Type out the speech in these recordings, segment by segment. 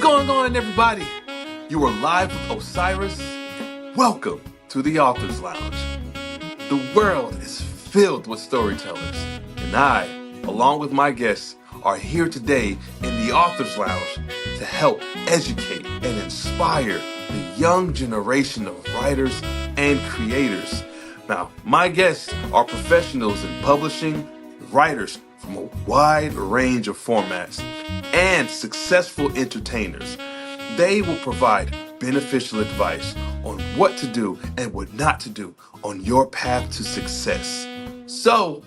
going on, everybody? You are live with Osiris. Welcome to the Author's Lounge. The world is filled with storytellers, and I, along with my guests, are here today in the Author's Lounge to help educate and inspire the young generation of writers and creators. Now, my guests are professionals in publishing, writers from a wide range of formats, and successful entertainers. They will provide beneficial advice on what to do and what not to do on your path to success. So,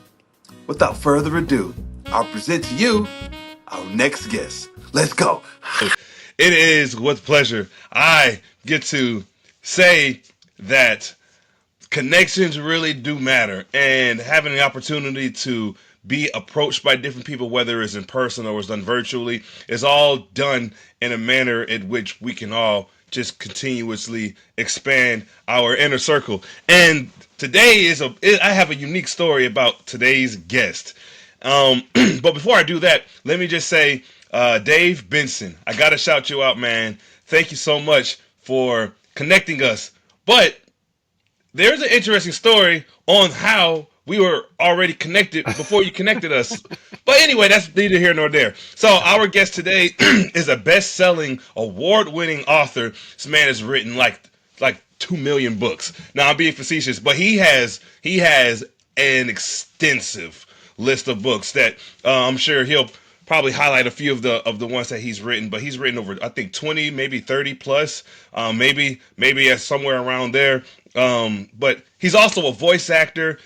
without further ado, I'll present to you our next guest. Let's go. It is with pleasure I get to say that connections really do matter, and having the opportunity to be approached by different people, whether it's in person or it's done virtually, is all done in a manner in which we can all just continuously expand our inner circle. And today I have a unique story about today's guest. But before I do that, let me just say, Dave Benson, I gotta shout you out, man. Thank you so much for connecting us. But there's an interesting story on how we were already connected before you connected us. But anyway, that's neither here nor there. So our guest today is a best-selling, award-winning author. This man has written like 2 million books. Now, I'm being facetious, but he has an extensive list of books that I'm sure he'll probably highlight a few of the ones that he's written. But he's written over, I think, 20, maybe 30 plus, maybe somewhere around there. But he's also a voice actor,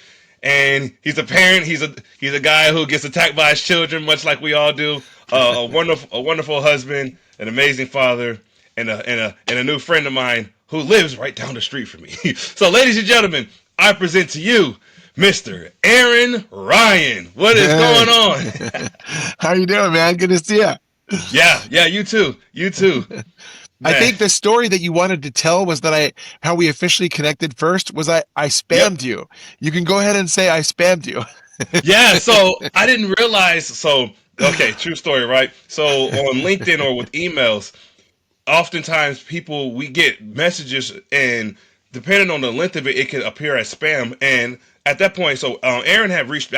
and he's a parent. He's a guy who gets attacked by his children, much like we all do. A wonderful husband, an amazing father, and a new friend of mine who lives right down the street from me. So, ladies and gentlemen, I present to you Mr. Aaron Ryan. What is going on? How you doing, man? Good to see you. Yeah, you too. I think the story that you wanted to tell was that how we officially connected first was I spammed you. You can go ahead and say I spammed you. Yeah, so I didn't realize. So, okay, true story, right? So on LinkedIn or with emails, oftentimes we get messages, and depending on the length of it, it can appear as spam. And at that point, so Aaron had reached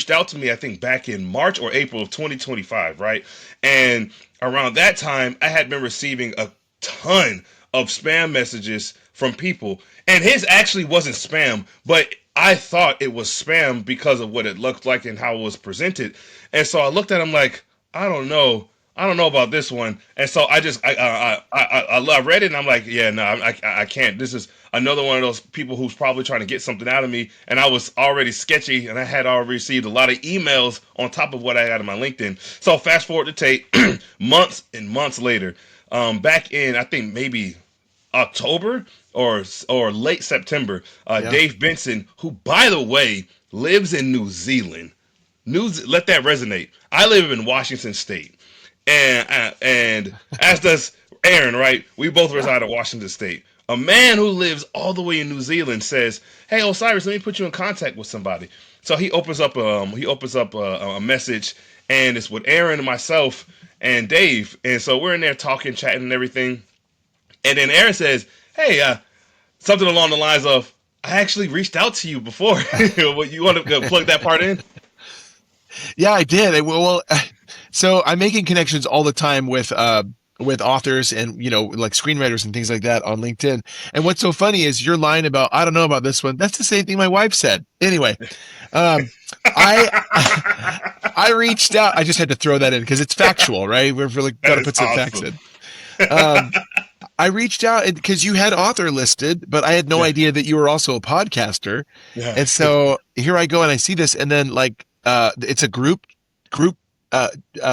out to me, I think back in March or April of 2025, right? And around that time, I had been receiving a ton of spam messages from people, and his actually wasn't spam, but I thought it was spam because of what it looked like and how it was presented. And so I looked at him like, I don't know about this one. And so I read it, and I'm like, yeah, no, I can't. This is another one of those people who's probably trying to get something out of me. And I was already sketchy, and I had already received a lot of emails on top of what I had on my LinkedIn. So fast forward to tape, months and months later, back in, I think maybe October or late September, Dave Benson, who, by the way, lives in New Zealand. Let that resonate. I live in Washington State. And as does Aaron, right? We both reside in Washington State. A man who lives all the way in New Zealand says, "Hey, Osiris, let me put you in contact with somebody." So he opens up a message, and it's with Aaron and myself and Dave. And so we're in there talking, chatting, and everything. And then Aaron says, "Hey, something along the lines of, I actually reached out to you before." You want to plug that part in? Yeah, I did. Well, so I'm making connections all the time with authors and, like screenwriters and things like that on LinkedIn. And what's so funny is your line about, I don't know about this one. That's the same thing my wife said. Anyway, I reached out. I just had to throw that in because it's factual, right? We're really got to put some facts in. I reached out because you had author listed, but I had no idea that you were also a podcaster. Yeah. And so here I go and I see this, and then it's a group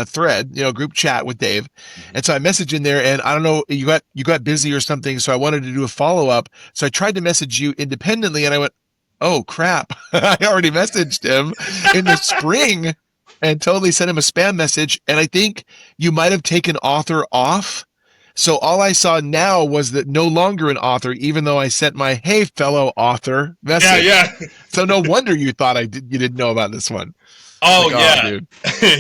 thread, group chat with Dave. And so I messaged in there, and I don't know, you got busy or something. So I wanted to do a follow-up. So I tried to message you independently, and I went, oh crap. I already messaged him in the spring and totally sent him a spam message. And I think you might've taken author off. So all I saw now was that no longer an author, even though I sent my, hey, fellow author message. Yeah. So no wonder you thought you didn't know about this one. Oh, yeah. Dude.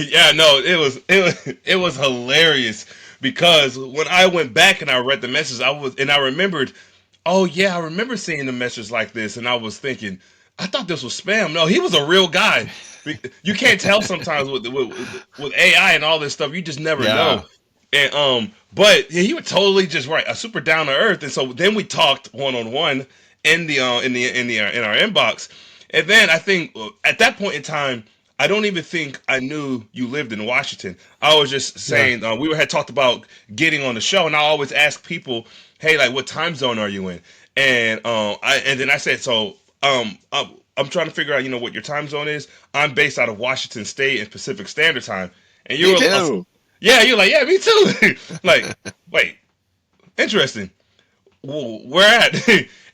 Yeah, no, it was hilarious because when I went back and I read the message, I remembered, oh yeah, I remember seeing the message like this, and I was thinking, I thought this was spam. No, he was a real guy. You can't tell sometimes with AI and all this stuff. You just never Yeah. know. And but yeah, he was totally just right, a super down to earth. And so then we talked one on one in our inbox, and then I think at that point in time, I don't even think I knew you lived in Washington. I was just Yeah. saying had talked about getting on the show, and I always ask people, "Hey, like, what time zone are you in?" And then I said, "So, I'm trying to figure out, what your time zone is. I'm based out of Washington State in Pacific Standard Time." And you Me were, too. yeah, you're like, "Yeah, me too." Like, wait, interesting. Well, where at?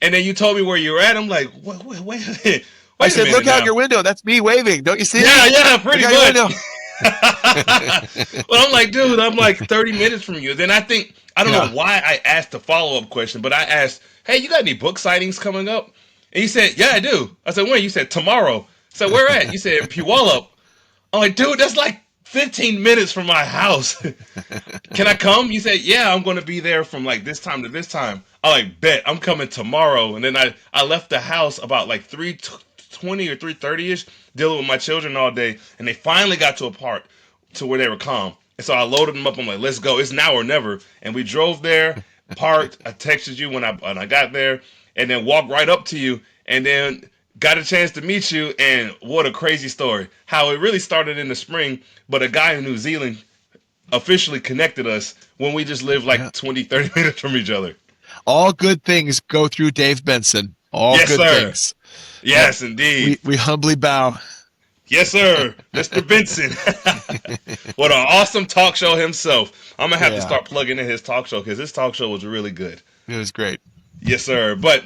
And then you told me where you were at. I'm like, wait, I wait a said, minute look out now. your window. That's me waving. Don't you see Yeah, me? yeah, Look pretty out your much. window. Well, I'm like, dude, I'm like 30 minutes from you. Then I don't know Yeah. why I asked a follow up question, but I asked, hey, you got any book sightings coming up? And he said, yeah, I do. I said, when? You said, tomorrow. I said, where at? You said, in Puyallup. I'm like, dude, that's like 15 minutes from my house. Can I come? You said, yeah, I'm going to be there from like this time to this time. I like, bet, I'm coming tomorrow. And then I left the house about like 3:20 or 3:30 ish, dealing with my children all day. And they finally got to a part to where they were calm. And so I loaded them up. I'm like, let's go. It's now or never. And we drove there, parked. I texted you when I got there, and then walked right up to you. And then got a chance to meet you. And what a crazy story. How it really started in the spring, but a guy in New Zealand officially connected us when we just lived Yeah. like 20, 30 minutes from each other. All good things go through Dave Benson. All Yes, good sir. things. Yep. Yes, indeed. We humbly bow. Yes, sir. Mr. Benson. What an awesome talk show himself. I'm going to have to Yeah. start plugging in his talk show because his talk show was really good. It was great. Yes, sir. But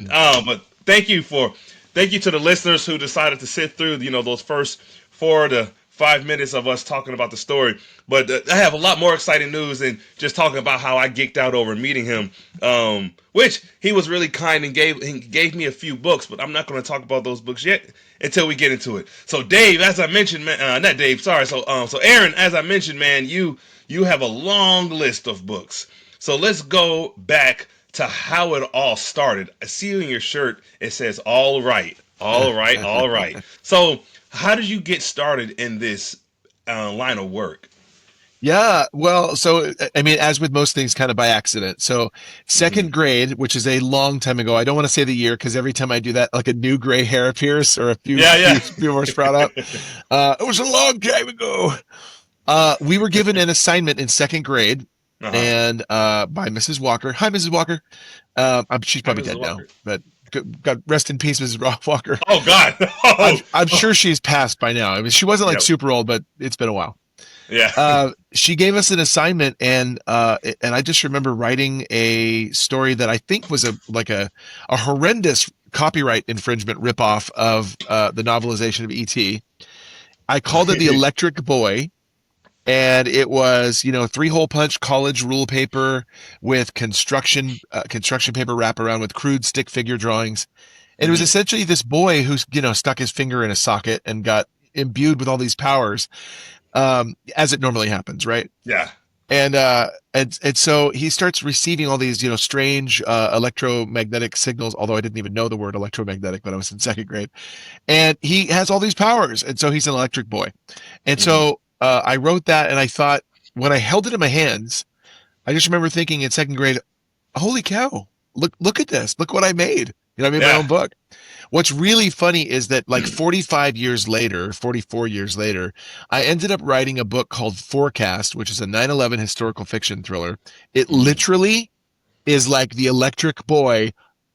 thank you to the listeners who decided to sit through those first 4 to 5 minutes of us talking about the story. But I have a lot more exciting news than just talking about how I geeked out over meeting him. Which he was really kind and gave me a few books, but I'm not going to talk about those books yet until we get into it. So Dave, as I mentioned, man, not Dave, sorry. So Aaron, as I mentioned, man, you have a long list of books. So let's go back to how it all started. I see you in your shirt. It says, all right, all right, all right. So how did you get started in this line of work? Yeah, well, so I mean, as with most things, kind of by accident. So, Hmm. second grade, which is a long time ago. I don't want to say the year because every time I do that, like a new gray hair appears or a few Yeah, few yeah. few more sprout up. It was a long time ago. We were given an assignment in second grade, Uh-huh. and by Mrs. Walker. Hi, Mrs. Walker. She's Hi, probably Mrs. dead now, Walker. but God rest in peace, Mrs. Walker. Oh God. I'm Oh, I'm oh. sure she's passed by now. I mean, she wasn't like Yep. super old, but it's been a while. Yeah. She gave us an assignment, and I just remember writing a story that I think was a horrendous copyright infringement ripoff of the novelization of E.T. I called it The Electric Boy, and it was, 3-hole punch college rule paper with construction paper wraparound with crude stick figure drawings. And it was Hmm. essentially this boy who, stuck his finger in a socket and got imbued with all these powers, as it normally happens, right? Yeah. And so he starts receiving all these, strange electromagnetic signals. Although I didn't even know the word electromagnetic when I was in second grade, and he has all these powers, and so he's an electric boy. And Hmm. so I wrote that, and I thought when I held it in my hands, I just remember thinking in second grade, "Holy cow! Look at this! Look what I made! I made my Yeah. own book." What's really funny is that like 45 years later, 44 years later, I ended up writing a book called Forecast, which is a 9/11 historical fiction thriller. It Hmm. literally is like The Electric Boy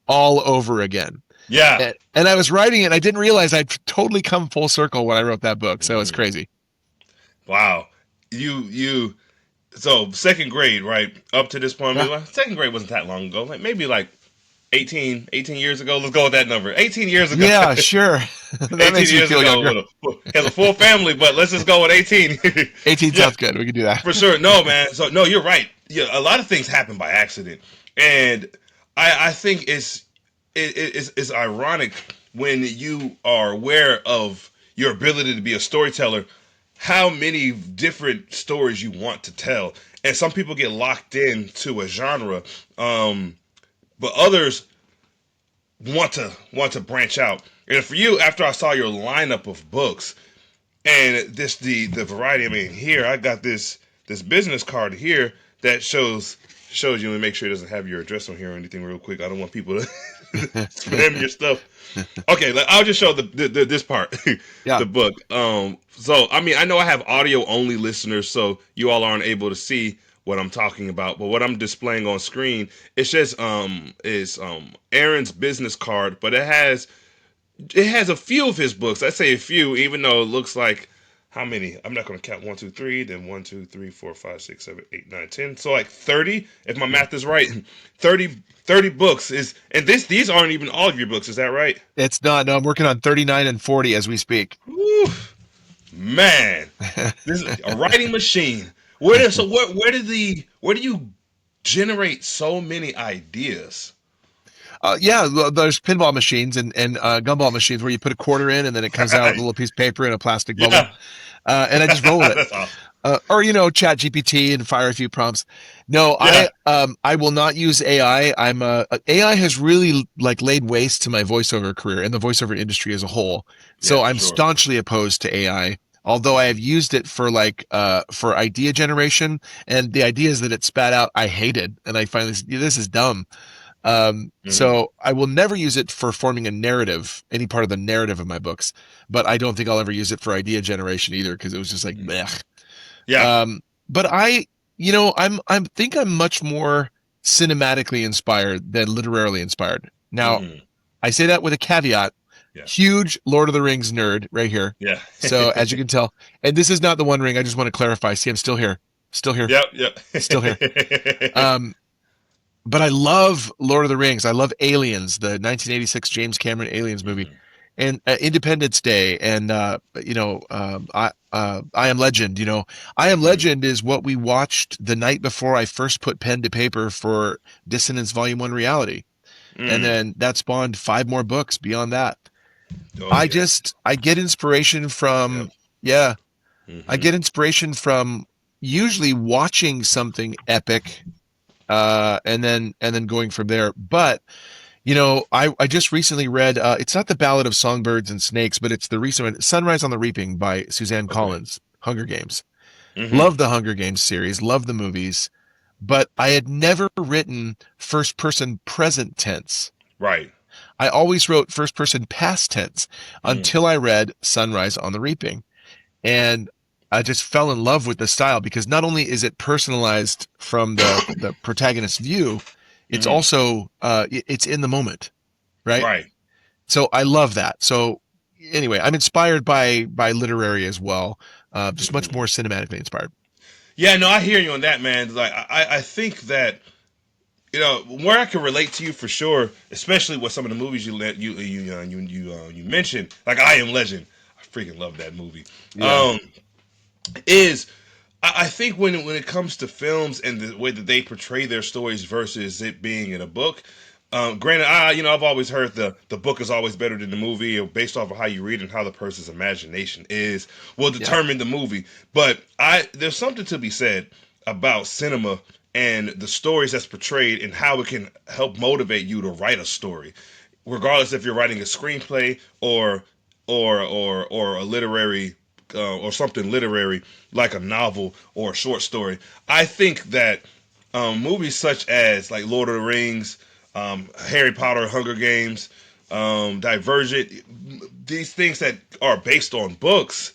all over again. Yeah. And I was writing it, and I didn't realize I'd totally come full circle when I wrote that book. So it's Hmm. crazy. Wow. You. So second grade, right? Up to this point, I Yeah. mean, well, second grade wasn't that long ago. Like maybe like 18 years ago. Let's go with that number. 18 years ago. Yeah, sure. That 18 makes me years feel ago younger. he has a full family, but let's just go with 18. 18 Yeah, sounds good. We can do that. for sure. No, man. So no, you're right. Yeah, a lot of things happen by accident, and I think it's ironic when you are aware of your ability to be a storyteller, how many different stories you want to tell. And some people get locked into a genre, but others want to branch out. And for you, after I saw your lineup of books and the variety, I mean, here I got this business card here that shows you, and make sure it doesn't have your address on here or anything real quick. I don't want people to spam your stuff. Okay, I'll just show this part, Yeah. the book. So I mean, I know I have audio only listeners, so you all aren't able to see what I'm talking about. But what I'm displaying on screen, it's just is Aaron's business card, but it has a few of his books. I say a few, even though it looks like how many? I'm not going to count 1, 2, 3, then 1, 2, 3, 4, 5, 6, 7, 8, 9, 10. So like 30, if my math is right. 30 books is, and these aren't even all of your books. Is that right? It's not. No, I'm working on 39 and 40 as we speak. Whew, man, this is a writing machine. Where do you generate so many ideas? Yeah, there's pinball machines and gumball machines where you put a quarter in and then it comes out a little piece of paper in a plastic bubble. Yeah, And I just roll with it. that's awesome. Or Chat GPT and fire a few prompts. No, Yeah. I will not use AI. AI has really like laid waste to my voiceover career and the voiceover industry as a whole. So Yeah, for I'm sure. staunchly opposed to AI. Although I have used it for idea generation, and the ideas that it spat out, I hated, and I finally said, this is dumb. Hmm. So I will never use it for forming a narrative, any part of the narrative of my books. But I don't think I'll ever use it for idea generation either, because it was just like, meh. Yeah. But I think I'm much more cinematically inspired than literarily inspired. Now, Hmm. I say that with a caveat. Yeah. Huge Lord of the Rings nerd right here. Yeah. So as you can tell, and this is not the One Ring. I just want to clarify. See, I'm still here, still here, Yep. Yep. still here. But I love Lord of the Rings. I love Aliens, the 1986 James Cameron Aliens movie, Mhm. and Independence Day, and I Am Legend. I Am Mhm. Legend is what we watched the night before I first put pen to paper for Dissonance Volume One Reality, and Mm. then that spawned 5 more books beyond that. Oh yeah. I get inspiration Yep. from yeah, I Hmm. get inspiration from usually watching something epic, and then going from there. But I just recently read, it's not the Ballad of Songbirds and Snakes, but it's the recent one, Sunrise on the Reaping by Suzanne Okay. Collins, Hunger Games. Hmm. Love the Hunger Games series, love the movies, but I had never written first person present tense. Right. I always wrote first person past tense Mm. until I read Sunrise on the Reaping. And I just fell in love with the style because not only is it personalized from the protagonist's view, it's Hmm. also it's in the moment, right? Right. So I love that. So anyway, I'm inspired by literary as well, just much Hmm. more cinematically inspired. Yeah. No, I hear you on that, man. Like, I think that where I can relate to you for sure, especially with some of the movies you mentioned, like I Am Legend. I freaking love that movie. Yeah, Um, is I think when it comes to films and the way that they portray their stories versus it being in a book. Granted, I've always heard the book is always better than the movie, or based off of how you read and how the person's imagination is will yeah, determine the movie. But there's something to be said about cinema and the stories that's portrayed and how it can help motivate you to write a story, regardless if you're writing a screenplay or a literary or something literary like a novel or a short story. I think that movies such as like Lord of the Rings, Harry Potter, Hunger Games, Divergent, these things that are based on books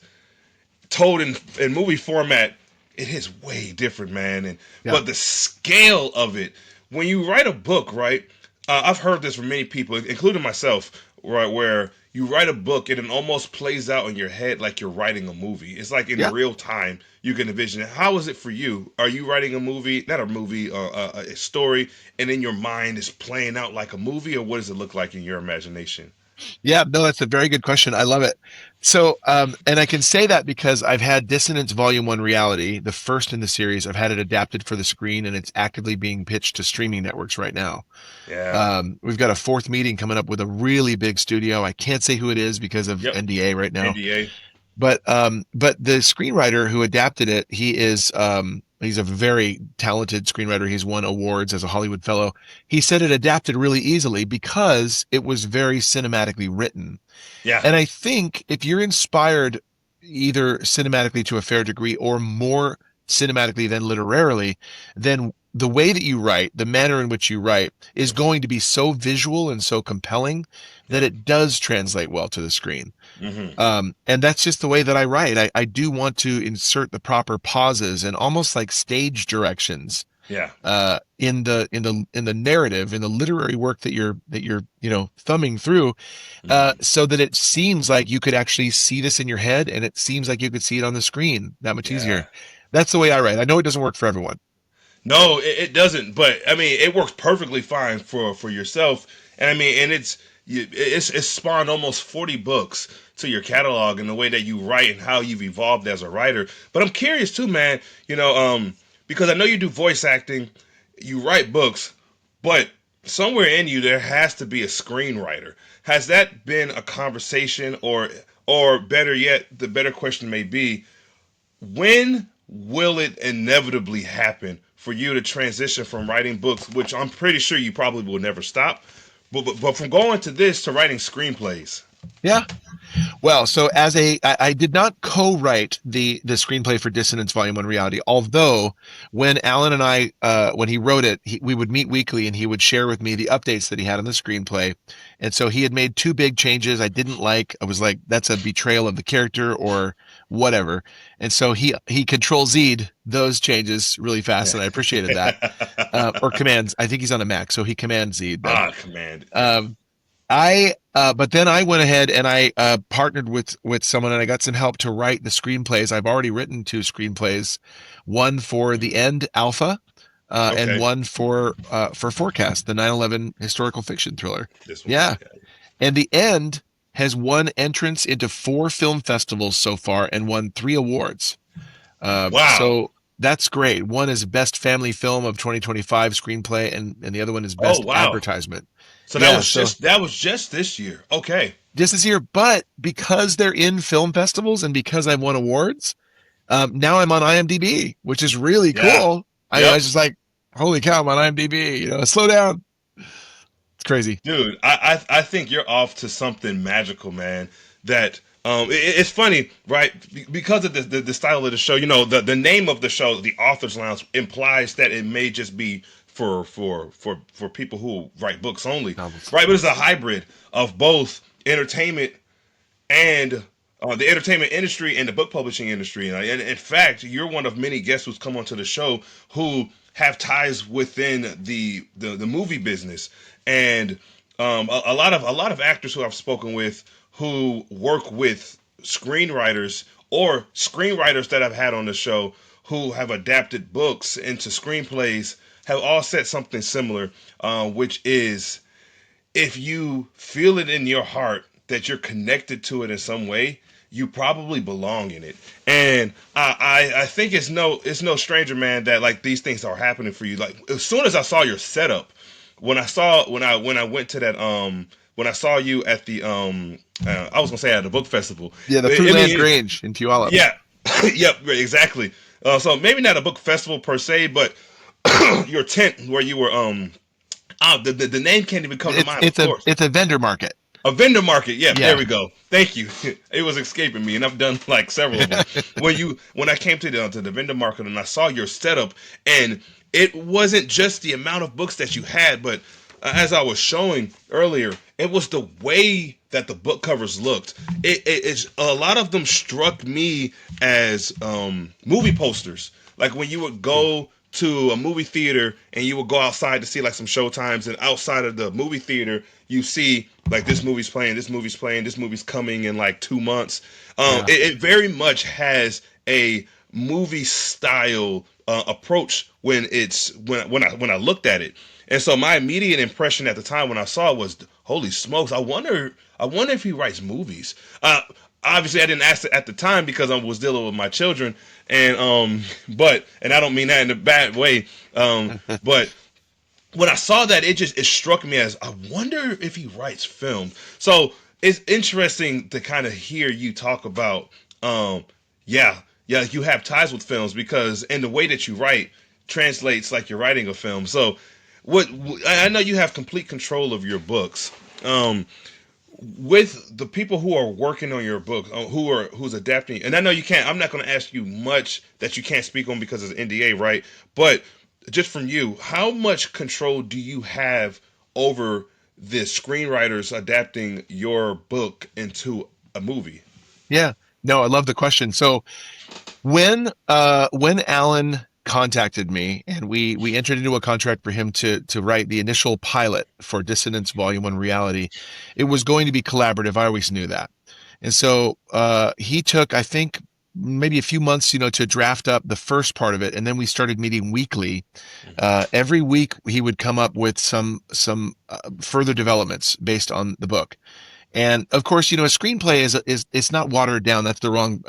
told in movie format, it is way different, man. And yeah, but the scale of it, when you write a book, right? I've heard this from many people, including myself, right? Where you write a book and it almost plays out in your head like you're writing a movie. It's like in yeah. real time you can envision it. How is it for you? Are you writing a movie, not a movie, a story, and in your mind is playing out like a movie, or what does it look like in your imagination? Yeah, no, that's a very good question. I love it. So, and I can say that because I've had Dissonance Volume 1 Reality, the first in the series. I've had it adapted for the screen and it's actively being pitched to streaming networks right now. Yeah. We've got a fourth meeting coming up with a really big studio. I can't say who it is because of Yep. NDA right now. NDA. But the screenwriter who adapted it, he's a very talented screenwriter. He's won awards as a Hollywood fellow. He said it adapted really easily because it was very cinematically written. Yeah. And I think if you're inspired either cinematically to a fair degree or more cinematically than literarily, then the way that you write, the manner in which you write is going to be so visual and so compelling that Yeah. it does translate well to the screen. Hmm. And that's just the way that I write. I do want to insert the proper pauses and almost like stage directions Yeah. in the narrative, in the literary work that you're thumbing through, Hmm. so that it seems like you could actually see this in your head, and it seems like you could see it on the screen that much easier. Yeah. That's the way I write. I know it doesn't work for everyone. No, it doesn't. But I mean, it works perfectly fine for yourself. And I mean, and it's spawned almost 40 books to your catalog in the way that you write and how you've evolved as a writer. But I'm curious too, man. Because I know you do voice acting, you write books, but somewhere in you there has to be a screenwriter. Has that been a conversation, or better yet, the better question may be, when will it inevitably happen for you to transition from writing books, which I'm pretty sure you probably will never stop, but from going to this to writing screenplays? Yeah. Well, so I did not co-write the screenplay for Dissonance Volume 1 Reality, although when Alan and I, when he wrote it, we would meet weekly and he would share with me the updates that he had on the screenplay. And so he had made two big changes I didn't like. I was like, that's a betrayal of the character or whatever. And so he control Z'd those changes really fast, and I appreciated that. Or commands. I think he's on a Mac, so he command Z'd them. Command. Yeah. Um, but then I went ahead and I partnered with someone, and I got some help to write the screenplays. I've already written two screenplays, one for The End Alpha, and Okay. one for Forecast, the 9/11 historical fiction thriller. This one. Yeah, Yeah. and The End has won entrance into 4 film festivals so far and won 3 awards. Wow. So that's great. One is Best Family Film of 2025 screenplay, and the other one is Oh, Best wow. Advertisement. So Yeah, so that was just this year. Okay. just this year, but because they're in film festivals and because I've won awards, now I'm on IMDb, which is really Yeah. cool. I Yep. was just like, holy cow, I'm on IMDb. Slow down. It's crazy. Dude, I think you're off to something magical, man. That it's funny, right? Because of the style of the show. The name of the show, the Authors Lounge, implies that it may just be for people who write books only, Novels. right? But it's a hybrid of both entertainment and the entertainment industry and the book publishing industry. And in fact, you're one of many guests who's come onto the show who have ties within the movie business, and a lot of actors who I've spoken with who work with screenwriters, or screenwriters that I've had on the show who have adapted books into screenplays, have all said something similar, which is, if you feel it in your heart that you're connected to it in some way, you probably belong in it. And I think it's no stranger, man, that like these things are happening for you. Like, as soon as I saw your setup, when I went to that when I saw you at the I was gonna say at the book festival. Yeah, the Fruitland Grange in Puyallup. Yeah, yep, right, exactly. So maybe not a book festival per se, but your tent where you were the name can't even come to mind. It's Of a course, it's a vendor market. a vendor market. Yeah, there Yeah. we go. Thank you. It was escaping me, and I've done like several of them. When I came to the vendor market and I saw your setup, and it wasn't just the amount of books that you had, but as I was showing earlier, it was the way that the book covers looked. It's a lot of them struck me as movie posters. Like when you would go to a movie theater and you would go outside to see like some showtimes, and outside of the movie theater you see like this movie's playing, this movie's playing, this movie's coming in like 2 months. Yeah. It very much has a movie style approach when I looked at it. And so my immediate impression at the time when I saw it was, holy smokes, I wonder if he writes movies. Obviously I didn't ask it at the time because I was dealing with my children, and and I don't mean that in a bad way. But when I saw that, it struck me as, I wonder if he writes film. So it's interesting to kind of hear you talk about um, yeah, yeah, you have ties with films because and the way that you write translates like you're writing a film. So, what I know you have complete control of your books. Um, with the people who are working on your book, who's adapting, and I know you can't. I'm not going to ask you much that you can't speak on because it's NDA, right? But just from you, how much control do you have over the screenwriters adapting your book into a movie? Yeah. No, I love the question. So when Alan contacted me and we entered into a contract for him to write the initial pilot for Dissonance Volume 1 Reality, it was going to be collaborative. I always knew that. And so he took, I think, maybe a few months, to draft up the first part of it, and then we started meeting weekly. Every week he would come up with some further developments based on the book. And of course, a screenplay is it's not watered down. That's the wrong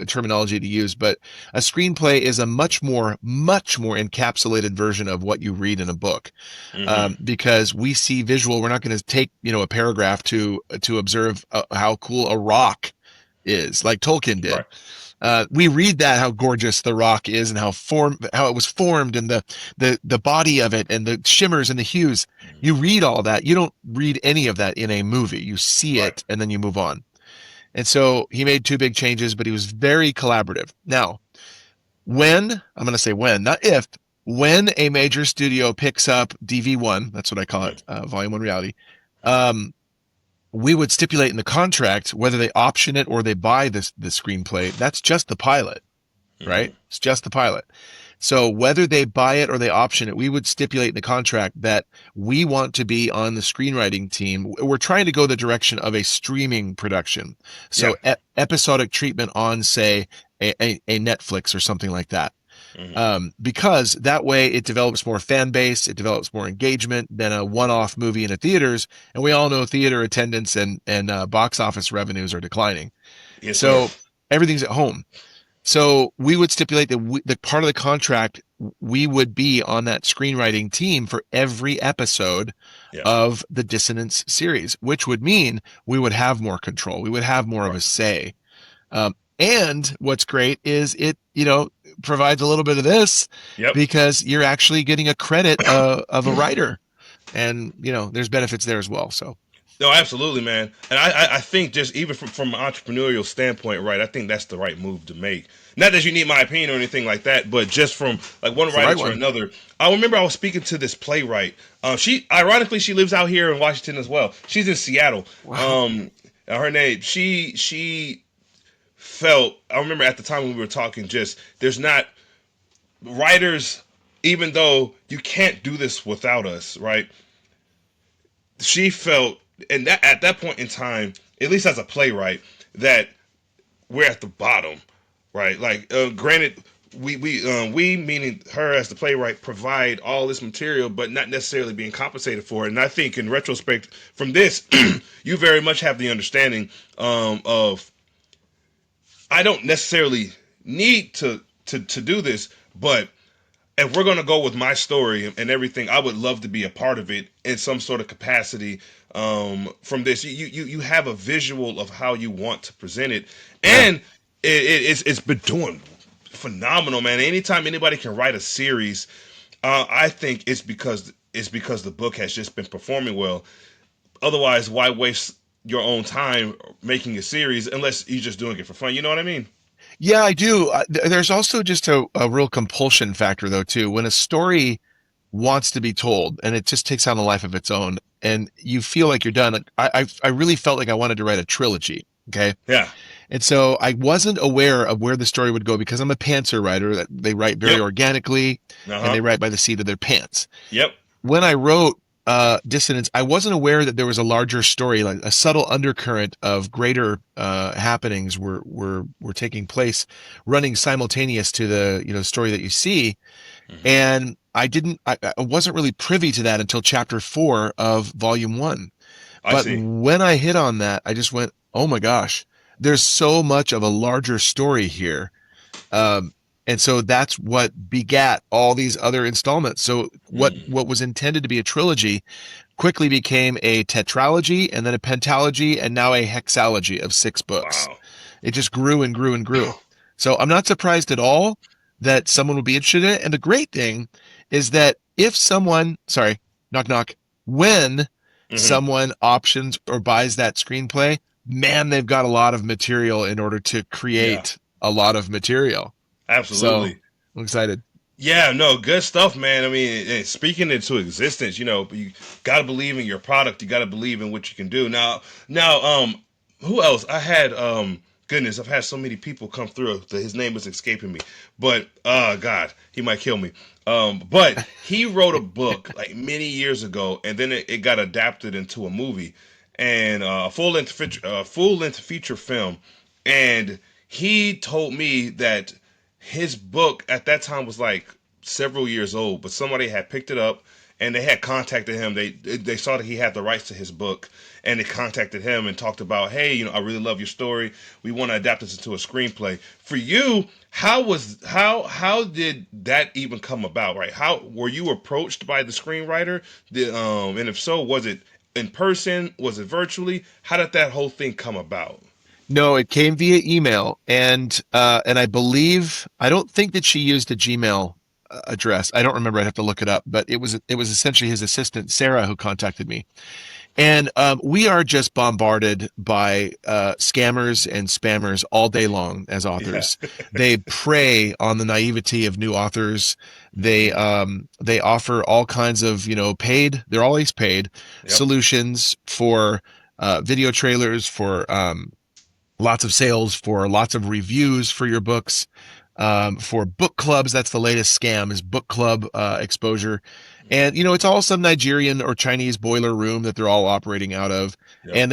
terminology to use. But a screenplay is a much more encapsulated version of what you read in a book, Mm-hmm. because we see visual. We're not going to take a paragraph to observe how cool a rock is, like Tolkien did. Right. We read that how gorgeous the rock is and how it was formed, and the body of it and the shimmers and the hues. You read all that. You don't read any of that in a movie. You see Right. it and then you move on. And so he made two big changes, but he was very collaborative. Now, I'm going to say when, not if, when a major studio picks up DV1, that's what I call it, Volume 1 Reality, um, we would stipulate in the contract whether they option it or they buy the screenplay. That's just the pilot, Mm-hmm. right? It's just the pilot. So whether they buy it or they option it, we would stipulate in the contract that we want to be on the screenwriting team. We're trying to go the direction of a streaming production. Yeah. So episodic treatment on, say, a Netflix or something like that. Mm-hmm. Because that way it develops more fan base, it develops more engagement than a one-off movie in the theaters. And we all know theater attendance and box office revenues are declining. Yes, sir. So everything's at home. So we would stipulate that the part of the contract, we would be on that screenwriting team for every episode Yeah. of the Dissonance series, which would mean we would have more control. We would have more of Right. a say. And what's great is it, provides a little bit of this Yep. because you're actually getting a credit of a writer, and there's benefits there as well. So No, absolutely, man. And I think just even from an entrepreneurial standpoint, right, I think that's the right move to make. Not that you need my opinion or anything like that, but just from like one it's the writer right to one. another. I remember I was speaking to this playwright. She lives out here in Washington as well. She's in Seattle. Wow. Her name, she felt, I remember at the time when we were talking, just there's not writers, even though you can't do this without us, right? She felt, and that at that point in time, at least as a playwright, that we're at the bottom, right? Like, granted, we meaning her as the playwright provide all this material, but not necessarily being compensated for it. And I think in retrospect, from this, you very much have the understanding of I don't necessarily need to do this, but if we're going to go with my story and everything, I would love to be a part of it in some sort of capacity. From this, you have a visual of how you want to present it, Yeah. and it's been doing phenomenal, man. Anytime anybody can write a series, I think it's because the book has just been performing well. Otherwise, why waste your own time making a series unless you're just doing it for fun? You know what I mean? Yeah, I do. There's also just a real compulsion factor, though, too. When a story wants to be told and it just takes on a life of its own, and you feel like you're done. I really felt like I wanted to write a trilogy. Okay. Yeah. And so I wasn't aware of where the story would go because I'm a pantser writer. That they write very Yep. organically Uh and huh. they write by the seat of their pants. Yep. When I wrote Dissonance, I wasn't aware that there was a larger story, like a subtle undercurrent of greater happenings were taking place, running simultaneous to the story that you see. Hmm. And I wasn't really privy to that until chapter 4 of volume 1. I But see. when I hit on that, I just went, oh my gosh, there's so much of a larger story here. Um, and so that's what begat all these other installments. So what was intended to be a trilogy quickly became a tetralogy and then a pentalogy and now a hexalogy of 6 books. Wow. It just grew and grew and grew. So I'm not surprised at all that someone would be interested in it. And the great thing is that if someone, sorry, knock, knock, when Hmm. someone options or buys that screenplay, man, they've got a lot of material in order to Yeah, create a lot of material. So absolutely. I'm excited. Yeah, no, good stuff, man. I mean, speaking into existence, you got to believe in your product. You got to believe in what you can do. Now, who else? Goodness, I've had so many people come through that his name is escaping me. But, God, he might kill me. But he wrote a book like many years ago, and then it got adapted into a movie and full length feature film. And he told me that his book at that time was like several years old, but somebody had picked it up and they had contacted him. They saw that he had the rights to his book, and they contacted him and talked about, hey, I really love your story. We want to adapt this into a screenplay. For you, how did that even come about? Right? How were you approached by the screenwriter? And if so, was it in person? Was it virtually? How did that whole thing come about? No, it came via email, and I believe I don't think that she used a Gmail address. I don't remember. I'd have to look it up, but it was essentially his assistant Sarah who contacted me, and we are just bombarded by scammers and spammers all day long as Yeah. authors. They prey on the naivety of new authors. They offer all kinds of paid. They're always paid Yep. solutions for video trailers for lots of sales, for lots of reviews for your books, for book clubs. That's the latest scam, is book club exposure. And it's all some Nigerian or Chinese boiler room that they're all operating out of. Yep. And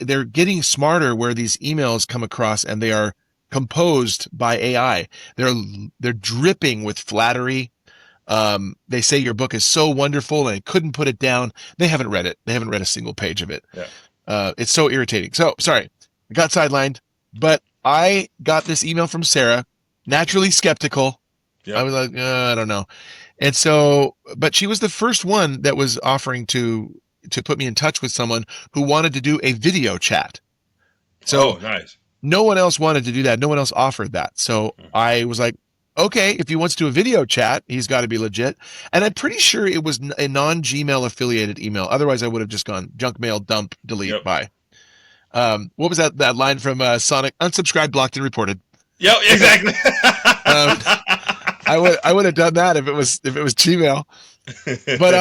they're getting smarter where these emails come across, and they are composed by AI. They're dripping with flattery. They say your book is so wonderful and I couldn't put it down. They haven't read it. They haven't read a single page of it. Yeah. It's so irritating. So sorry, I got sidelined, but I got this email from Sarah, naturally skeptical. I Yep. was like, I don't know. And so, but she was the first one that was offering to put me in touch with someone who wanted to do a video chat. So Oh, nice. no one else wanted to do that. No one else offered that. So I was like, okay, if he wants to do a video chat, he's got to be legit. And I'm pretty sure it was a non-Gmail affiliated email. Otherwise, I would have just gone junk mail, dump, delete, Yep. bye. What was that line from Sonic? Unsubscribed, blocked, and reported. Yep. Exactly. Um, I would have done that if it was Gmail. But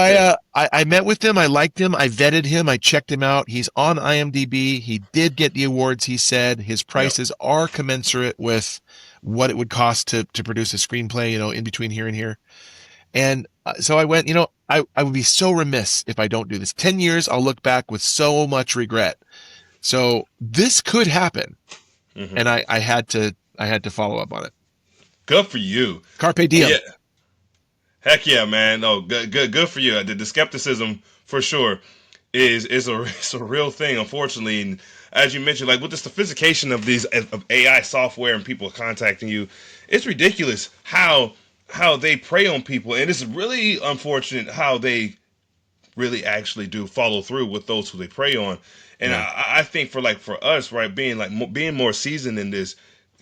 I met with him. I liked him. I vetted him. I checked him out. He's on IMDb. He did get the awards. He said his Yep. prices are commensurate with what it would cost to produce a screenplay. In between here and here. And so I went. I would be so remiss if I don't do this. 10 years, I'll look back with so much regret. So this could happen, Hmm. and I had to follow up on it. Good for you. Carpe diem. Yeah. Heck yeah, man. No, good for you. The skepticism for sure it's a real thing, unfortunately. And as you mentioned, like with the sophistication of these of AI software and people contacting you, it's ridiculous how they prey on people, and it's really unfortunate how they really actually do follow through with those who they prey on. And Yeah. I think for us, right, being more seasoned in this,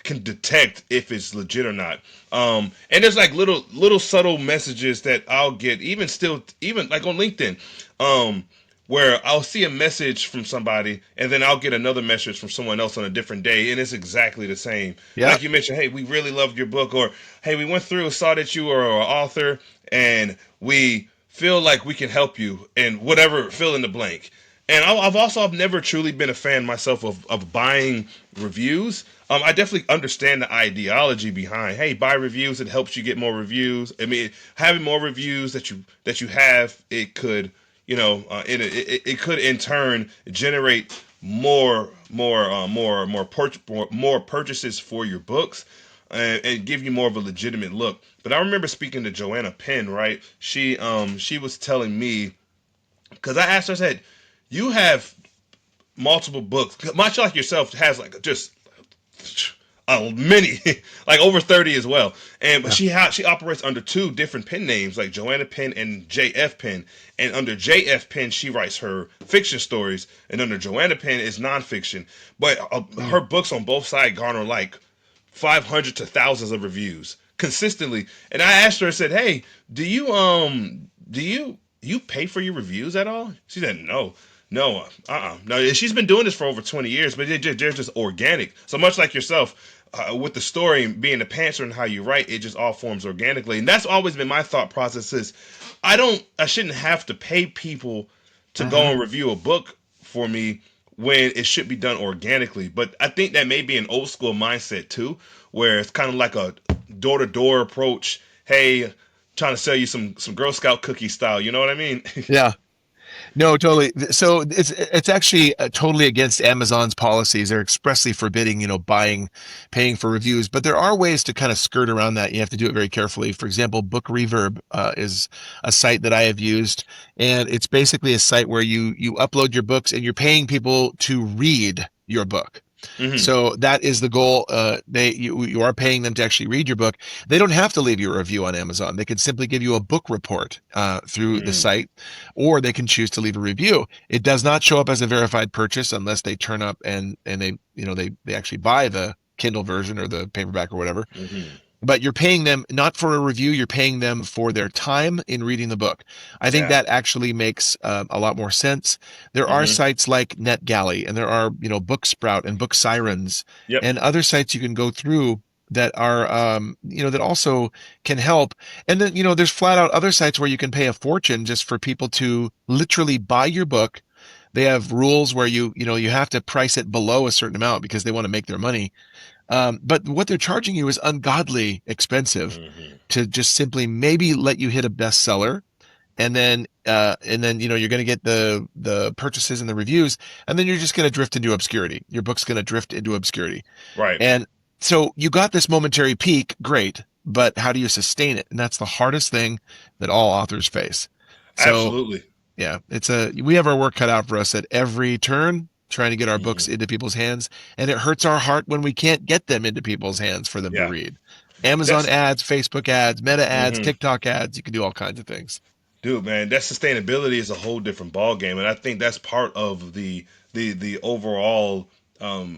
can detect if it's legit or not. And there's like little subtle messages that I'll get, even like on LinkedIn, um, where I'll see a message from somebody and then I'll get another message from someone else on a different day, and it's exactly the same. Yeah. Like you mentioned, hey, we really loved your book, or hey, we went through, saw that you are an author, and we feel like we can help you, and whatever, fill in the blank. And I've never truly been a fan myself of buying reviews. I definitely understand the ideology behind, hey, buy reviews. It helps you get more reviews. I mean, having more reviews that you have, it could, it could in turn generate more purchases for your books, and give you more of a legitimate look. But I remember speaking to Joanna Penn, right? She was telling me, because I asked her, I said, you have multiple books, much like yourself, has like just many, like over 30 as well. And but Yeah. she operates under two different pen names, like Joanna Penn and JF Penn. And under JF Penn, she writes her fiction stories, and under Joanna Penn is nonfiction. But Mm. her books on both sides garner like 500 to thousands of reviews consistently. And I asked her, I said, "Hey, do you pay for your reviews at all?" She said, "No." No, no. She's been doing this for over 20 years, but they're just organic. So much like yourself, with the story being the pantser and how you write, it just all forms organically. And that's always been my thought process: is I shouldn't have to pay people to go Mhm. and review a book for me when it should be done organically. But I think that may be an old school mindset too, where it's kind of like a door to door approach. Hey, trying to sell you some Girl Scout cookie style. You know what I mean? Yeah. No, totally. So it's actually totally against Amazon's policies. They're expressly forbidding, paying for reviews. But there are ways to kind of skirt around that. You have to do it very carefully. For example, Book Reverb is a site that I have used, and it's basically a site where you upload your books and you're paying people to read your book. Hmm. So that is the goal. You are paying them to actually read your book. They don't have to leave you a review on Amazon. They can simply give you a book report through the Mm, site, or they can choose to leave a review. It does not show up as a verified purchase unless they turn up and they actually buy the Kindle version or the paperback or whatever. hmm. But you're paying them not for a review, you're paying them for their time in reading the book. I think Yeah. that actually makes a lot more sense. There are Hmm. sites like NetGalley, and there are Book Sprout and Book Sirens Yep. and other sites you can go through that are that also can help. And then there's flat out other sites where you can pay a fortune just for people to literally buy your book. They have rules where you have to price it below a certain amount because they want to make their money. But what they're charging you is ungodly expensive Hmm. to just simply maybe let you hit a bestseller, and then you're going to get the purchases and the reviews, and then you're just going to drift into obscurity. Your book's going to drift into obscurity, Right. and so you got this momentary peak, great, but how do you sustain it? And that's the hardest thing that all authors face. So Absolutely. yeah, we have our work cut out for us at every turn, trying to get our books Hmm. into people's hands, and it hurts our heart when we can't get them into people's hands for them to Yeah. read. Amazon That's ads, Facebook ads, Meta ads, hmm TikTok ads, you can do all kinds of things. Dude, man, that sustainability is a whole different ball game, and I think that's part of the overall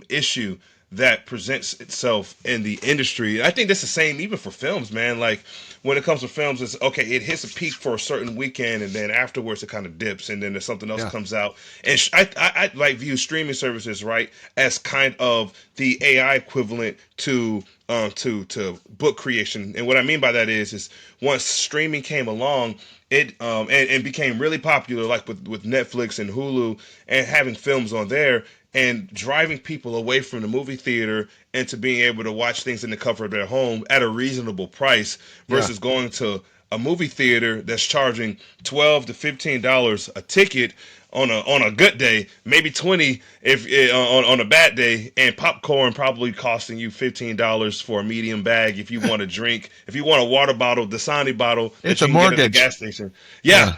issue that presents itself in the industry. I think that's the same even for films, man. Like when it comes to films, it's okay. It hits a peak for a certain weekend, and then afterwards it kind of dips, and then there's something else Yeah. comes out. And I like view streaming services right as kind of the AI equivalent to book creation. And what I mean by that is once streaming came along, it and became really popular, like with Netflix and Hulu, and having films on there, and driving people away from the movie theater into being able to watch things in the comfort of their home at a reasonable price Yeah. versus going to a movie theater that's charging $12 to $15 a ticket on a good day, maybe 20 if on a bad day, and popcorn probably costing you $15 for a medium bag if you want a drink, if you want a water bottle, Dasani bottle that It's you a can get at the mortgage. gas station. Yeah, Yeah.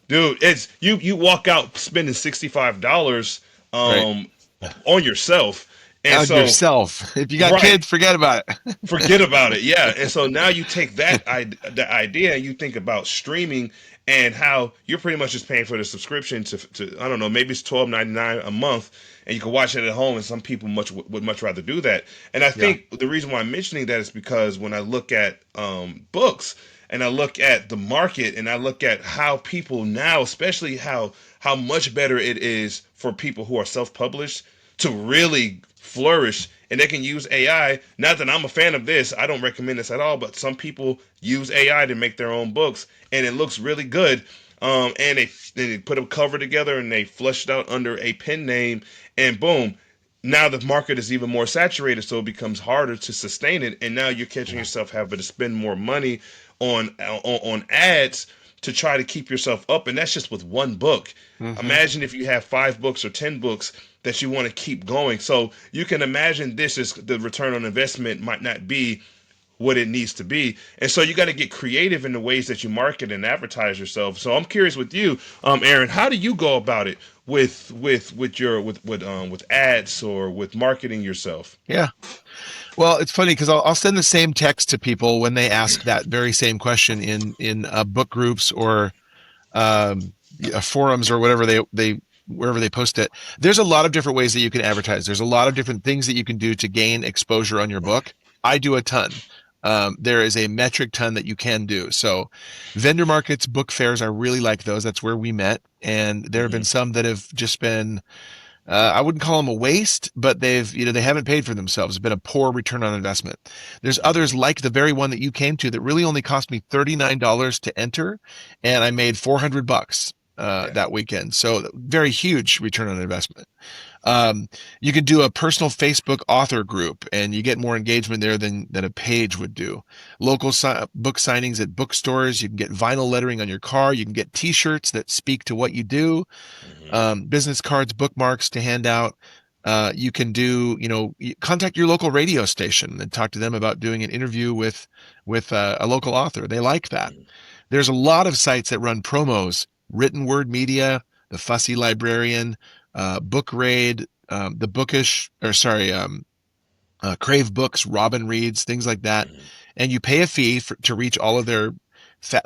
dude, it's you walk out spending $65 Right. um on yourself, and On so yourself. If you got right. kids, forget about it. Forget about it. Yeah. And so now you take that idea and you think about streaming and how you're pretty much just paying for the subscription to I don't know, maybe it's $12.99 a month, and you can watch it at home, and some people would much rather do that. And I Yeah. think the reason why I'm mentioning that is because when I look at books, and I look at the market, and I look at how people now, especially how much better it is for people who are self-published to really flourish, and they can use AI. Not that I'm a fan of this, I don't recommend this at all, but some people use AI to make their own books, and it looks really good. And they put a cover together and they flushed out under a pen name, and boom, now the market is even more saturated, so it becomes harder to sustain it, and now you're catching Yeah. yourself having to spend more money on ads to try to keep yourself up, and that's just with one book. Hmm. Imagine if you have 5 books or 10 books that you want to keep going. So you can imagine this is the return on investment might not be what it needs to be, and so you got to get creative in the ways that you market and advertise yourself. So I'm curious with you, Aaron, how do you go about it with your with ads or with marketing yourself? Yeah. Well, it's funny because I'll send the same text to people when they ask that very same question in book groups or forums or whatever they wherever they post it. There's a lot of different ways that you can advertise. There's a lot of different things that you can do to gain exposure on your book. I do a ton. There is a metric ton that you can do. So vendor markets, book fairs, I really like those. That's where we met. And there have been some that have just been, I wouldn't call them a waste, but they haven't paid for themselves. It's been a poor return on investment. There's others like the very one that you came to that really only cost me $39 to enter, and I made $400 that weekend. So very huge return on investment. You can do a personal Facebook author group, and you get more engagement there than a page would do. Local book signings at bookstores. You can get vinyl lettering on your car. You can get T-shirts that speak to what you do. Business cards, bookmarks to hand out. You can do, contact your local radio station and talk to them about doing an interview with a local author. They like that. There's a lot of sites that run promos. Written Word Media, the Fussy Librarian, Book Raid, the Bookish, Crave Books, Robin Reads, things like that. And you pay a fee to reach all of their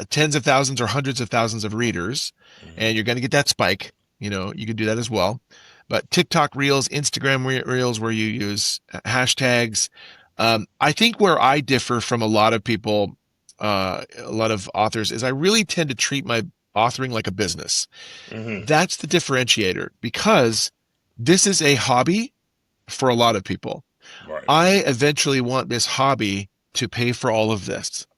tens of thousands or hundreds of thousands of readers, and you're going to get that spike. You can do that as well. But TikTok Reels, Instagram Reels, where you use hashtags. I think where I differ from a lot of people, a lot of authors, is I really tend to treat my authoring like a business. That's the differentiator, because this is a hobby for a lot of people. Right. I eventually want this hobby to pay for all of this.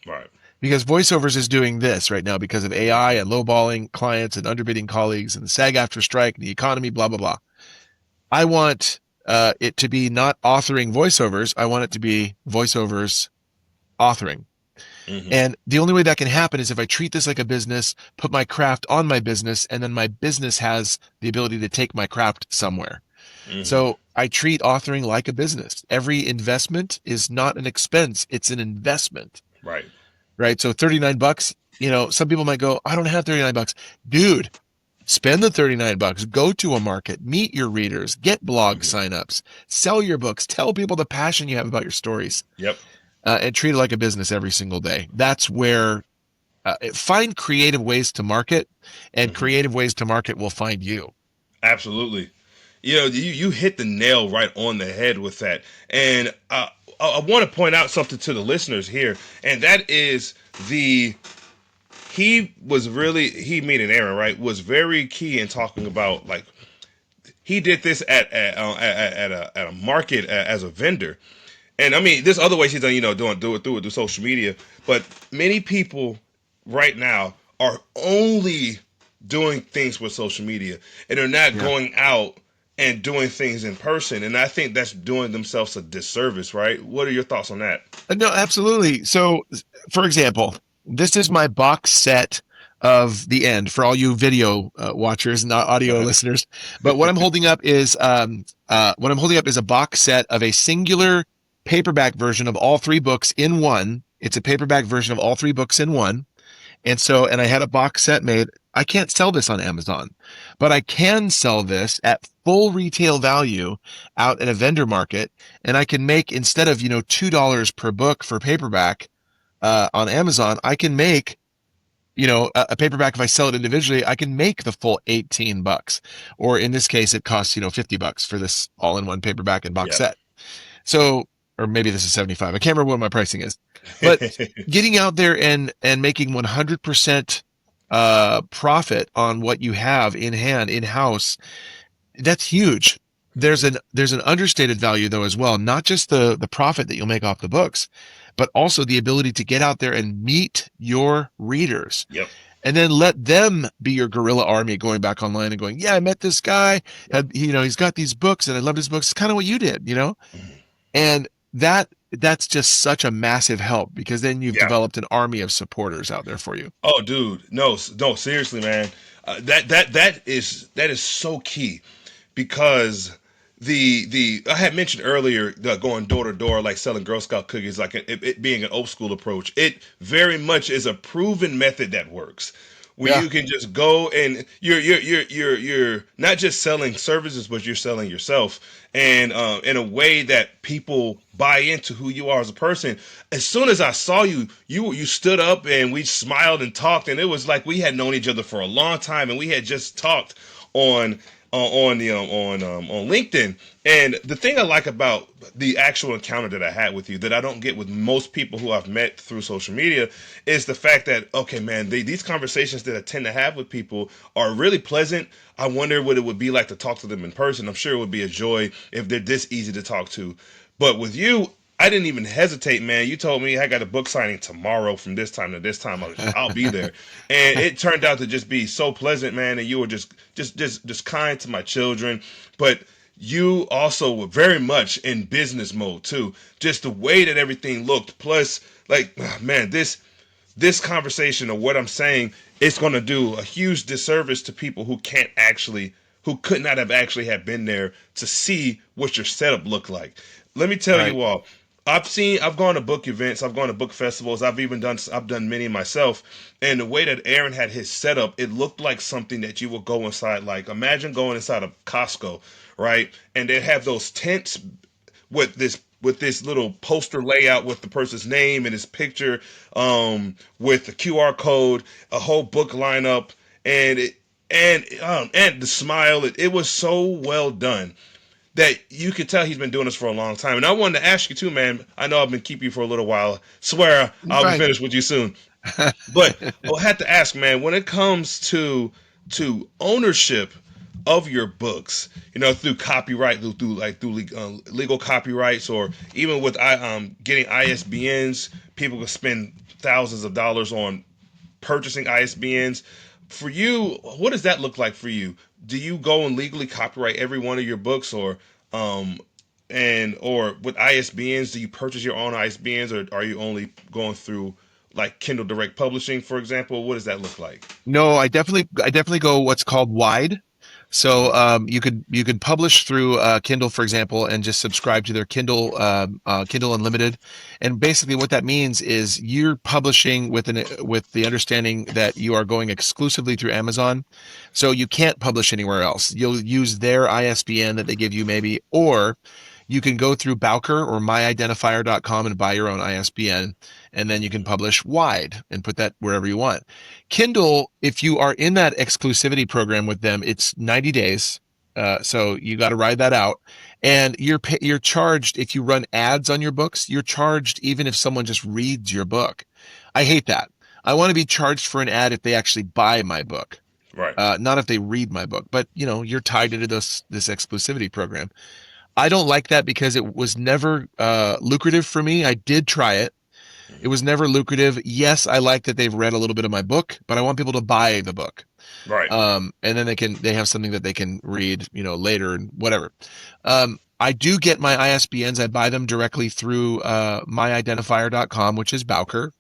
Right. Because voiceovers is doing this right now because of AI and lowballing clients and underbidding colleagues and the SAG-AFTRA strike and the economy, blah, blah, blah. I want it to be not authoring voiceovers. I want it to be voiceovers authoring. And the only way that can happen is if I treat this like a business, put my craft on my business, and then my business has the ability to take my craft somewhere. So I treat authoring like a business. Every investment is not an expense. It's an investment. Right. So $39, some people might go, I don't have $39. Dude, spend the $39. Go to a market, meet your readers, get blog signups, sell your books, tell people the passion you have about your stories. And treat it like a business every single day. That's where find creative ways to market, and creative ways to market will find you. Absolutely. You hit the nail right on the head with that. And I want to point out something to the listeners here, and that is he meaning Aaron, right, was very key in talking about, like, he did this at a market as a vendor. And I mean, there's other ways he's done, do it through social media. But many people right now are only doing things with social media, and they're not going out and doing things in person. And I think that's doing themselves a disservice, right? What are your thoughts on that? No, absolutely. So, for example, this is my box set of The End for all you video watchers, not audio listeners. But what I'm holding up is a box set of a singular paperback version of all three books in one. It's a paperback version of all three books in one. And I had a box set made. I can't sell this on Amazon, but I can sell this at full retail value out at a vendor market. And I can make, instead of, $2 per book for paperback on Amazon, I can make, a paperback, if I sell it individually, I can make the full $18. Or in this case, it costs, $50 for this all-in-one paperback and box set. So, or maybe this is 75. I can't remember what my pricing is, but getting out there and making 100% profit on what you have in hand, in house, that's huge. There's an understated value though as well, not just the profit that you'll make off the books, but also the ability to get out there and meet your readers. And then let them be your guerrilla army, going back online and going, yeah, I met this guy, he's got these books and I love his books. It's kind of what you did, and that's just such a massive help, because then you've developed an army of supporters out there for you. Oh, dude, no, seriously, man, that is so key, because I had mentioned earlier going door to door, like selling Girl Scout cookies, like it being an old school approach. It very much is a proven method that works. where Yeah. you can just go and you're not just selling services, but you're selling yourself, and in a way that people buy into who you are as a person. As soon as I saw you, you stood up and we smiled and talked, and it was like we had known each other for a long time, and we had just talked on on LinkedIn. And the thing I like about the actual encounter that I had with you, that I don't get with most people who I've met through social media, is the fact that, okay, man, these conversations that I tend to have with people are really pleasant. I wonder what it would be like to talk to them in person. I'm sure it would be a joy if they're this easy to talk to. But with you, I didn't even hesitate, man. You told me I got a book signing tomorrow from this time to this time. I'll be there, and it turned out to just be so pleasant, man. And you were just kind to my children, but you also were very much in business mode too. Just the way that everything looked, plus, like, man, this conversation or what I'm saying, it's going to do a huge disservice to people who could not have actually have been there to see what your setup looked like. Let me tell Right. you all, I've gone to book events, I've gone to book festivals, I've done many myself, and the way that Aaron had his setup, it looked like something that you would go inside. Like, imagine going inside of Costco, right? And they have those tents with this little poster layout with the person's name and his picture, with the QR code, a whole book lineup, and and the smile. It was so well done that you could tell he's been doing this for a long time. And I wanted to ask you too, man. I know I've been keeping you for a little while. Swear I'll be Right. finished with you soon. But I had to ask, man, when it comes to ownership of your books, through copyright, through legal copyrights, or even with getting ISBNs, people can spend thousands of dollars on purchasing ISBNs. For you, what does that look like for you? Do you go and legally copyright every one of your books, um, or with ISBNs, do you purchase your own ISBNs, or are you only going through like Kindle Direct Publishing, for example? What does that look like? No, I definitely go what's called wide. So Hmm. you could publish through Kindle, for example, and just subscribe to their Kindle Unlimited. And basically, what that means is you're publishing with the understanding that you are going exclusively through Amazon, so you can't publish anywhere else. You'll use their ISBN that they give you, maybe, or you can go through Bowker or myidentifier.com and buy your own ISBN, and then you can publish wide and put that wherever you want. Kindle, if you are in that exclusivity program with them, it's 90 days. So you got to ride that out, and you're charged if you run ads on your books. You're charged even if someone just reads your book. I hate that. I want to be charged for an ad if they actually buy my book, Right. not if they read my book. But you're tied into this exclusivity program. I don't like that because it was never lucrative for me. I did try it. It was never lucrative. Yes, I like that they've read a little bit of my book, but I want people to buy the book. Right. And then they have something that they can read, later and whatever. I do get my ISBNs. I buy them directly through myidentifier.com, which is Bowker.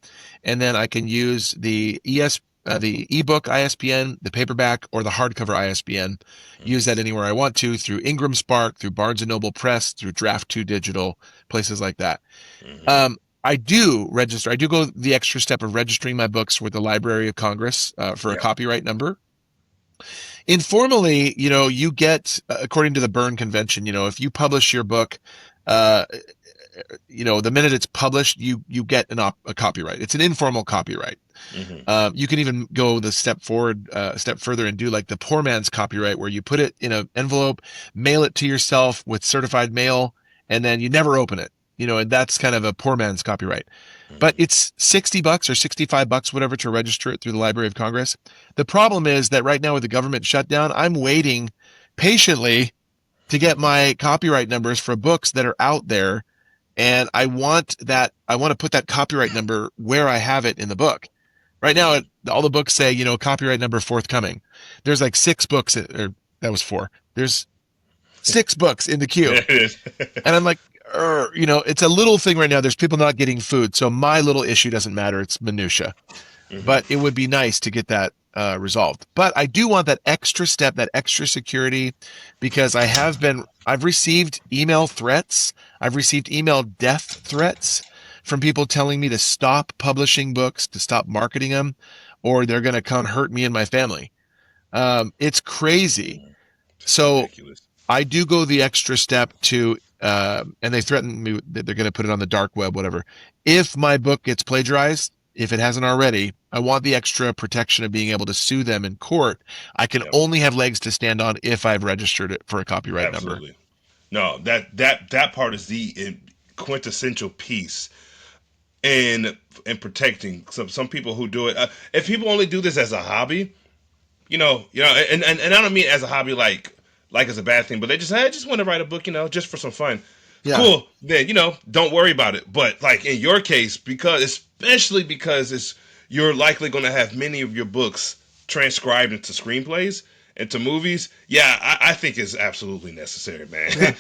And then I can use the ebook ISBN, the paperback, or the hardcover ISBN. Use that anywhere I want to, through Ingram Spark, through Barnes and Noble Press, through Draft 2 Digital, places like that. Hmm. I do register. I do go the extra step of registering my books with the Library of Congress for a Yeah. copyright number. Informally, you get, according to the Berne Convention, if you publish your book, uh, the minute it's published, you get a copyright. It's an informal copyright. Hmm. You can even go the step further and do like the poor man's copyright, where you put it in an envelope, mail it to yourself with certified mail, and then you never open it. And that's kind of a poor man's copyright. But it's $60 or $65, whatever, to register it through the Library of Congress. The problem is that right now with the government shutdown, I'm waiting patiently to get my copyright numbers for books that are out there. And I want to put that copyright number where I have it in the book. Right now, all the books say, copyright number forthcoming. There's like 6 books, or that was 4. There's 6 books in the queue. There it is. And I'm like, it's a little thing right now. There's people not getting food. So my little issue doesn't matter. It's minutia. But it would be nice to get that resolved. But I do want that extra step, that extra security, because I've received email threats. I've received email death threats from people telling me to stop publishing books, to stop marketing them, or they're going to come hurt me and my family. It's crazy. It's So ridiculous. I do go the extra step to, and they threaten me that they're going to put it on the dark web, whatever. If my book gets plagiarized, if it hasn't already, I want the extra protection of being able to sue them in court. I can Yep. only have legs to stand on if I've registered it for a copyright number. Absolutely. No, that part is the quintessential piece in protecting some people who do it. If people only do this as a hobby, and I don't mean as a hobby like as a bad thing, but they just, hey, I just want to write a book, just for some fun. Yeah. Cool. Then don't worry about it. But like in your case, especially because you're likely going to have many of your books transcribed into screenplays, into movies. Yeah, I think it's absolutely necessary, man. Yeah.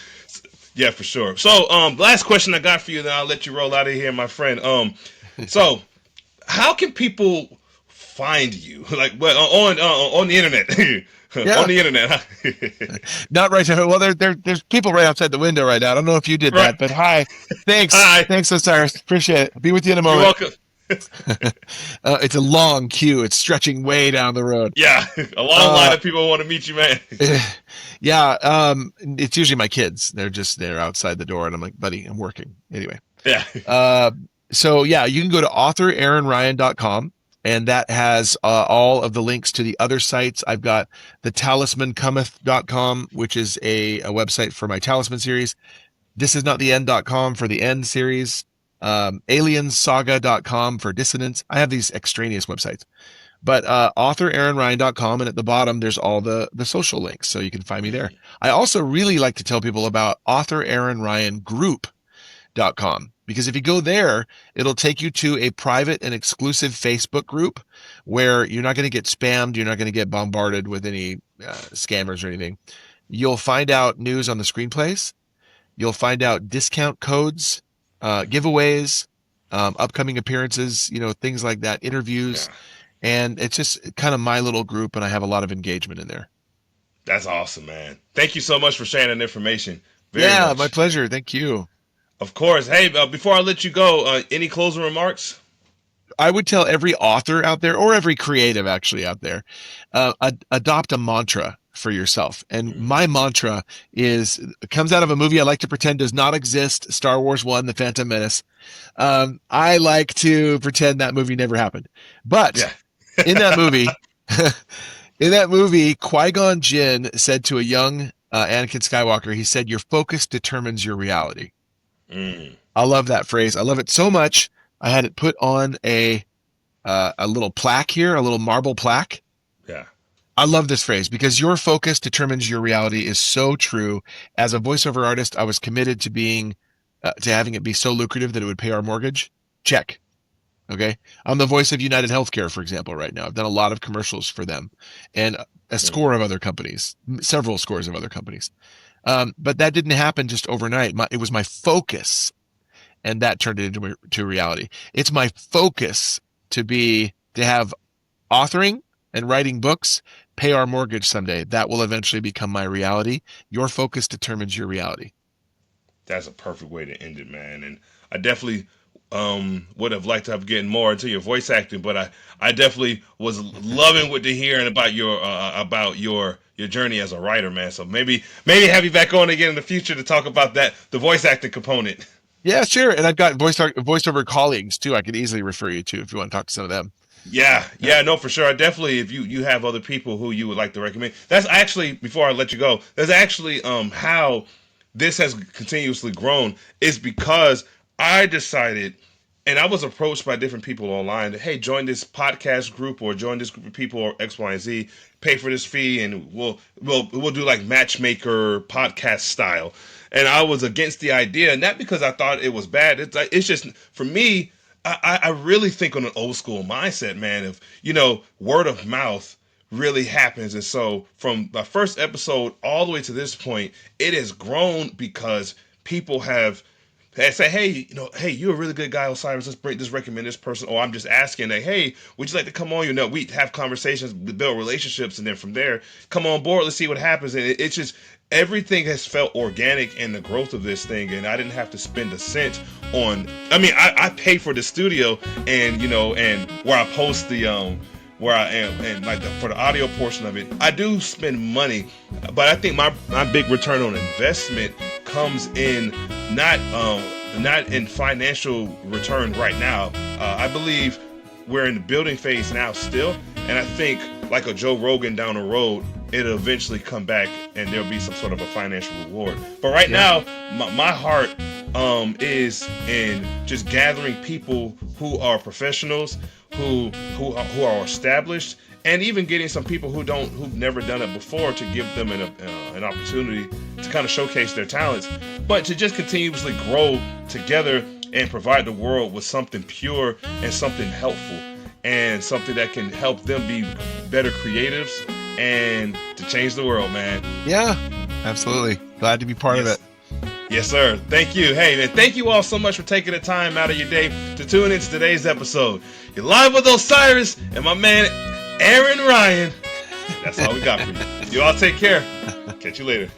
Yeah, for sure. So, last question I got for you, then I'll let you roll out of here, my friend. So how can people find you? Like, what, on the internet? Yeah. On the internet. Not right now. Well, there's people right outside the window right now. I don't know if you did Right. that, but hi. Thanks. Hi. Thanks, Osiris. Appreciate it. Be with you in a You're moment. welcome. It's a long queue. It's stretching way down the road. Yeah, a long line of people want to meet you, man. Yeah. It's usually my kids. They're outside the door, and I'm like, buddy, I'm working. Anyway. Yeah. So yeah, you can go to authoraaronryan.com, and that has all of the links to the other sites. I've got the talismancometh.com, which is a website for my talisman series. Thisisnottheend.com for the end series. aliensaga.com for dissonance. I have these extraneous websites, but authoraaronryan.com, and at the bottom there's all the social links, so you can find me there. I also really like to tell people about authoraaronryangroup.com, because if you go there, it'll take you to a private and exclusive Facebook group where you're not going to get spammed, you're not going to get bombarded with any scammers or anything. You'll find out news on the screenplays, you'll find out discount codes, giveaways, upcoming appearances, things like that, interviews. Yeah. And it's just kind of my little group, and I have a lot of engagement in there. That's awesome, man. Thank you so much for sharing that information. Very much. My pleasure. Thank you. Of course. Hey, before I let you go, any closing remarks? I would tell every author out there, or every creative actually out there, adopt a mantra for yourself. And my mantra comes out of a movie I like to pretend does not exist, Star Wars 1, The Phantom Menace. I like to pretend that movie never happened. But Yeah. in that movie, Qui-Gon Jinn said to a young Anakin Skywalker, he said, "Your focus determines your reality." I love that phrase. I love it so much. I had it put on a little plaque here, a little marble plaque. Yeah. I love this phrase because your focus determines your reality is so true. As a voiceover artist, I was committed to having it be so lucrative that it would pay our mortgage. Check. Okay. I'm the voice of United Healthcare, for example, right now. I've done a lot of commercials for them and a score of other companies, several scores of other companies. But that didn't happen just overnight. It was my focus, and that turned it into reality. It's my focus to have authoring and writing books pay our mortgage someday. That will eventually become my reality. Your focus determines your reality. That's a perfect way to end it, man. And I definitely would have liked to have gotten more into your voice acting, but I definitely was loving what to hearing about your journey as a writer, man. So maybe have you back on again in the future to talk about the voice acting component. Yeah, sure. And I've got voiceover colleagues too. I could easily refer you to if you want to talk to some of them. Yeah, no, for sure. I definitely, if you have other people who you would like to recommend, that's actually, before I let you go, that's actually how this has continuously grown, is because I decided, and I was approached by different people online that, hey, join this podcast group or join this group of people or X, Y, and Z, pay for this fee, and we'll do like matchmaker podcast style. And I was against the idea, not because I thought it was bad. It's just, for me, I really think on an old school mindset, man, of, word of mouth really happens. And so from my first episode all the way to this point, it has grown because people have say, hey, you're a really good guy, Osiris. Let's recommend this person. Or I'm just asking, like, hey, would you like to come on? We have conversations, build relationships, and then from there, come on board. Let's see what happens. And it's just, everything has felt organic in the growth of this thing, and I didn't have to spend a cent on. I mean, I pay for the studio and and where I post the where I am, and like for the audio portion of it, I do spend money, but I think my big return on investment comes in not in financial return right now. I believe we're in the building phase now still, and I think like a Joe Rogan down the road, it'll eventually come back and there'll be some sort of a financial reward. But right now, my heart is in just gathering people who are professionals, who are established, and even getting some people who've never done it before to give them an opportunity to kind of showcase their talents, but to just continuously grow together and provide the world with something pure and something helpful and something that can help them be better creatives and to change the world, man. Yeah, absolutely. Glad to be part of it. Yes, sir. Thank you. Hey, man, thank you all so much for taking the time out of your day to tune into today's episode. You're live with Osiris and my man, Aaron Ryan. That's all we got for you. You all take care. Catch you later.